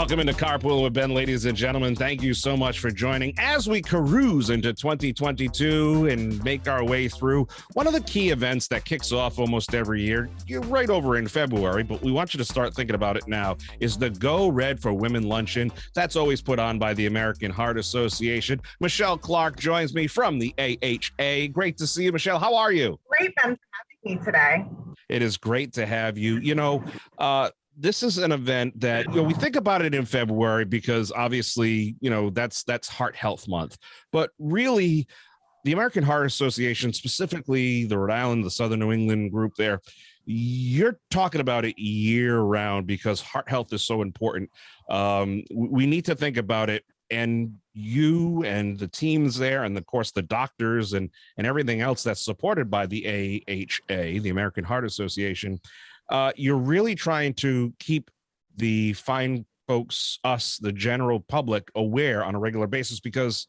Welcome into Carpool with Ben, ladies and gentlemen. Thank you so much for joining as we carouse into 2022 and make our way through one of the key events that kicks off almost every year. You're right over in February, but we want you to start thinking about it now, is the Go Red for Women Luncheon. That's always put on by the American Heart Association. Michelle Clark joins me from the AHA. Great to see you, Michelle. How are you? Great, Ben, for having me today. It is great to have you. This is an event that, we think about it in February because obviously, that's Heart Health Month. But really, the American Heart Association, specifically the Rhode Island, the Southern New England group there, you're talking about it year round because heart health is so important. We need to think about it. And you and the teams there, and of course the doctors and everything else that's supported by the AHA, the American Heart Association, you're really trying to keep the fine folks, us, the general public, aware on a regular basis because,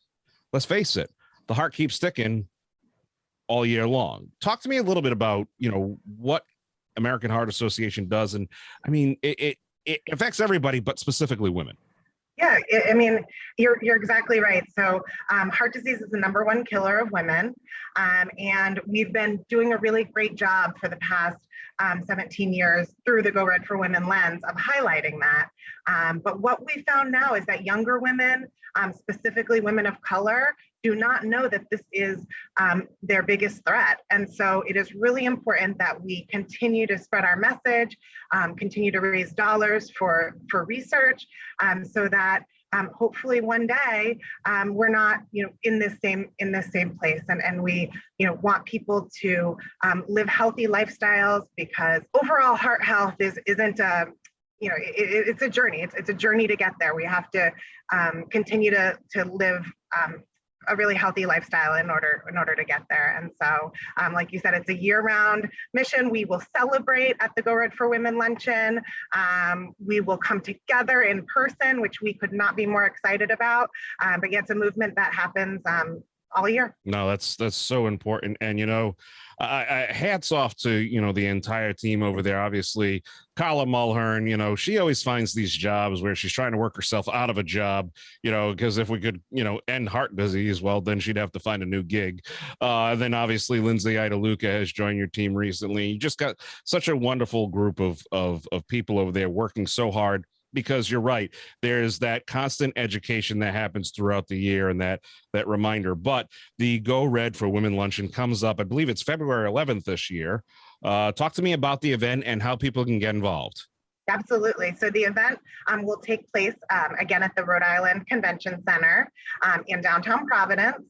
let's face it, the heart keeps ticking all year long. Talk to me a little bit about, what American Heart Association does. And I mean, it affects everybody, but specifically women. Yeah, I mean, you're exactly right. So heart disease is the #1 killer of women. And we've been doing a really great job for the past 17 years through the Go Red for Women lens of highlighting that. But what we found now is that younger women, specifically women of color, do not know that this is their biggest threat. And so it is really important that we continue to spread our message, continue to raise dollars for research, so that hopefully one day we're not, in this same place, and we, want people to live healthy lifestyles, because overall heart health isn't a, it's a journey. It's a journey to get there. We have to continue to live a really healthy lifestyle in order to get there. And so, like you said, it's a year-round mission. We will celebrate at the Go Red for Women Luncheon. We will come together in person, which we could not be more excited about. But yeah, it's a movement that happens all year. No, that's so important. And, I hats off to, the entire team over there. Obviously, Carla Mulhern, she always finds these jobs where she's trying to work herself out of a job, because if we could, end heart disease, well, then she'd have to find a new gig. Then obviously Lindsay Idaluca has joined your team recently. You just got such a wonderful group of people over there working so hard. Because you're right, there's that constant education that happens throughout the year and that reminder. But the Go Red for Women Luncheon comes up, I believe it's February 11th this year. Talk to me about the event and how people can get involved. Absolutely. So the event will take place again at the Rhode Island Convention Center in downtown Providence.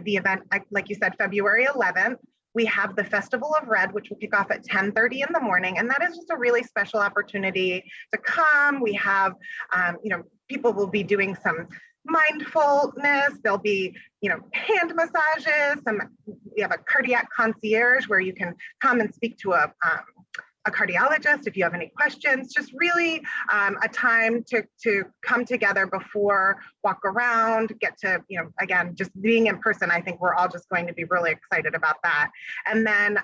The event, like you said, February 11th. We have the Festival of Red, which will kick off at 10:30 in the morning. And that is just a really special opportunity to come. We have, people will be doing some mindfulness. There'll be, hand massages. We have a cardiac concierge where you can come and speak to a cardiologist if you have any questions. Just really a time to come together before, walk around, get to, again, just being in person. I think we're all just going to be really excited about that. And then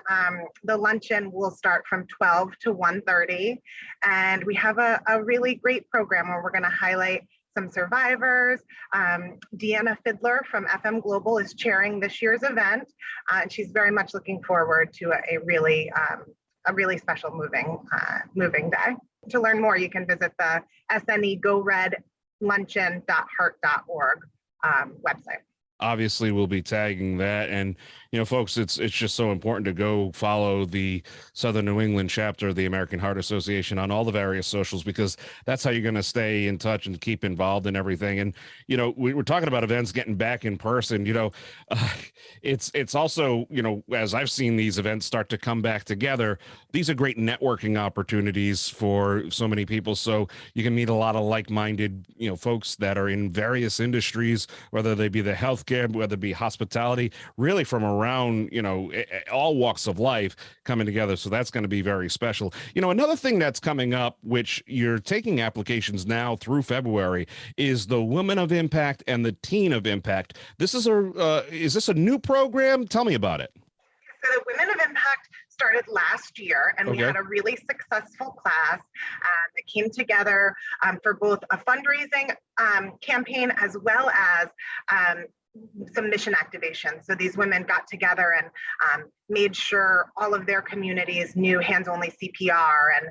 the luncheon will start from 12 to 1:30. And we have a really great program where we're going to highlight some survivors. Deanna Fidler from FM Global is chairing this year's event. And she's very much looking forward to a really special moving day. To learn more, you can visit the snegoredluncheon.heart.org website. Obviously, we'll be tagging that. And, folks, it's just so important to go follow the Southern New England chapter of the American Heart Association on all the various socials, because that's how you're going to stay in touch and keep involved in everything. And, we were talking about events getting back in person. It's also, as I've seen these events start to come back together, these are great networking opportunities for so many people. So you can meet a lot of like-minded, folks that are in various industries, whether they be the healthcare, whether it be hospitality, really from around, all walks of life coming together. So that's going to be very special. Another thing that's coming up, which you're taking applications now through February, is the Women of Impact and the Teen of Impact. This is is this a new program? Tell me about it. So the Women of Impact started last year, and we had a really successful class that came together for both a fundraising campaign as well as some mission activation. So these women got together and made sure all of their communities knew hands-only CPR and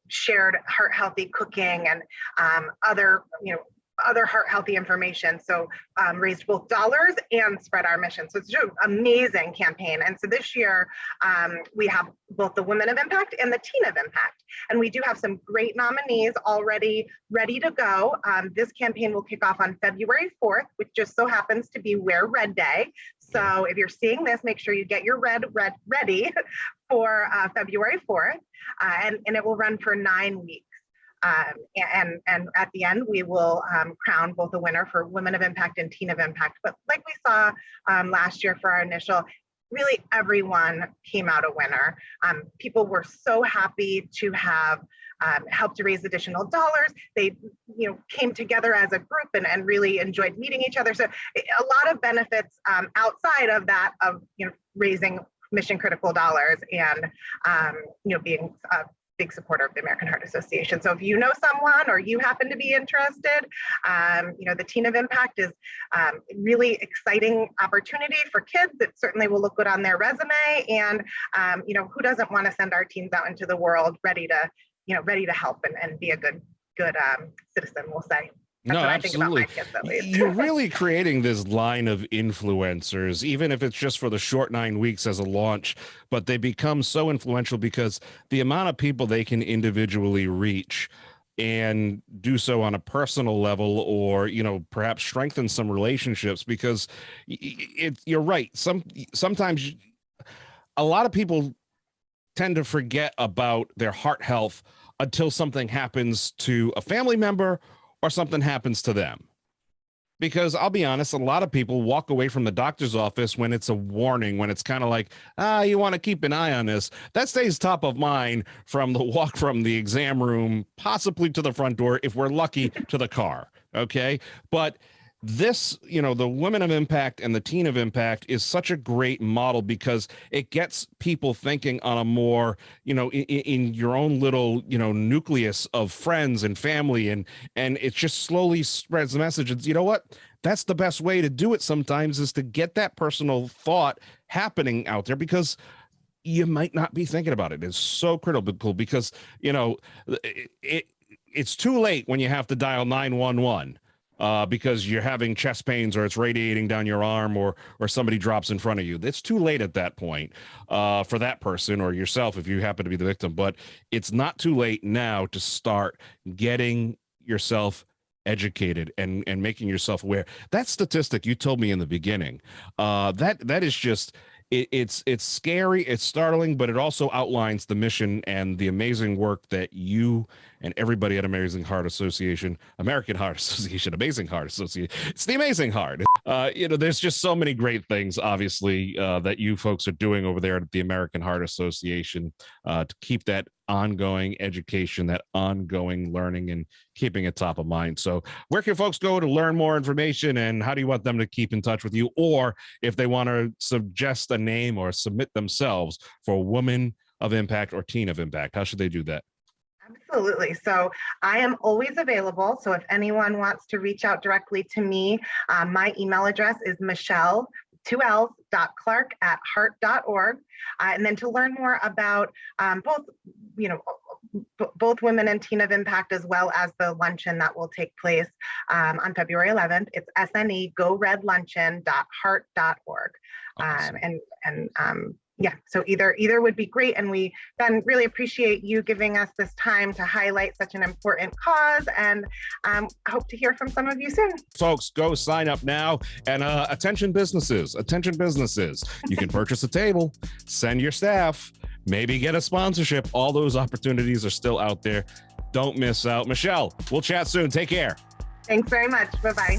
shared heart-healthy cooking and other heart-healthy information. So raised both dollars and spread our mission. So it's an amazing campaign. And so this year, we have both the Women of Impact and the Teen of Impact. And we do have some great nominees already ready to go. This campaign will kick off on February 4th, which just so happens to be Wear Red Day. So if you're seeing this, make sure you get your red ready for February 4th. And it will run for 9 weeks. And at the end, we will crown both a winner for Women of Impact and Teen of Impact. But like we saw last year for our initial, really everyone came out a winner. People were so happy to have helped to raise additional dollars. They came together as a group and really enjoyed meeting each other. So a lot of benefits outside of that of raising mission critical dollars and being big supporter of the American Heart Association. So if you know someone or you happen to be interested, the Teen of Impact is a really exciting opportunity for kids. It certainly will look good on their resume. And, who doesn't want to send our teens out into the world ready to help and be a good citizen, we'll say. That's what absolutely. I think about my kids, at least. You're really creating this line of influencers, even if it's just for the short 9 weeks as a launch, but they become so influential because the amount of people they can individually reach and do so on a personal level, or perhaps strengthen some relationships, because you're right. Sometimes a lot of people tend to forget about their heart health until something happens to a family member or something happens to them. Because I'll be honest, a lot of people walk away from the doctor's office when it's a warning, when it's kind of like, you want to keep an eye on this. That stays top of mind from the walk from the exam room, possibly to the front door, if we're lucky, to the car. Okay. But this, the Women of Impact and the Teen of Impact is such a great model because it gets people thinking on a more, in your own little, nucleus of friends and family. And it just slowly spreads the message. It's, that's the best way to do it sometimes, is to get that personal thought happening out there, because you might not be thinking about it. It's so critical because, it's too late when you have to dial 911. Because you're having chest pains or it's radiating down your arm or somebody drops in front of you. It's too late at that point for that person or yourself if you happen to be the victim. But it's not too late now to start getting yourself educated and making yourself aware. That statistic you told me in the beginning, that is just... It's scary, it's startling, but it also outlines the mission and the amazing work that you and everybody at American Heart Association, Amazing Heart Association. It's the Amazing Heart. There's just so many great things, obviously, that you folks are doing over there at the American Heart Association to keep that ongoing education, that ongoing learning, and keeping it top of mind. So where can folks go to learn more information, and how do you want them to keep in touch with you? Or if they want to suggest a name or submit themselves for Women of Impact or Teen of Impact, how should they do that? Absolutely. So I am always available. So if anyone wants to reach out directly to me, my email address is michelle.clark@heart.org. And then to learn more about both Women and Teen of Impact, as well as the luncheon that will take place on February 11th, it's snegoredluncheon.heart.org. Awesome. So either would be great. And we then really appreciate you giving us this time to highlight such an important cause, and hope to hear from some of you soon. Folks, go sign up now. And attention businesses, you can purchase a table, send your staff, maybe get a sponsorship. All those opportunities are still out there. Don't miss out. Michelle, we'll chat soon. Take care. Thanks very much. Bye-bye.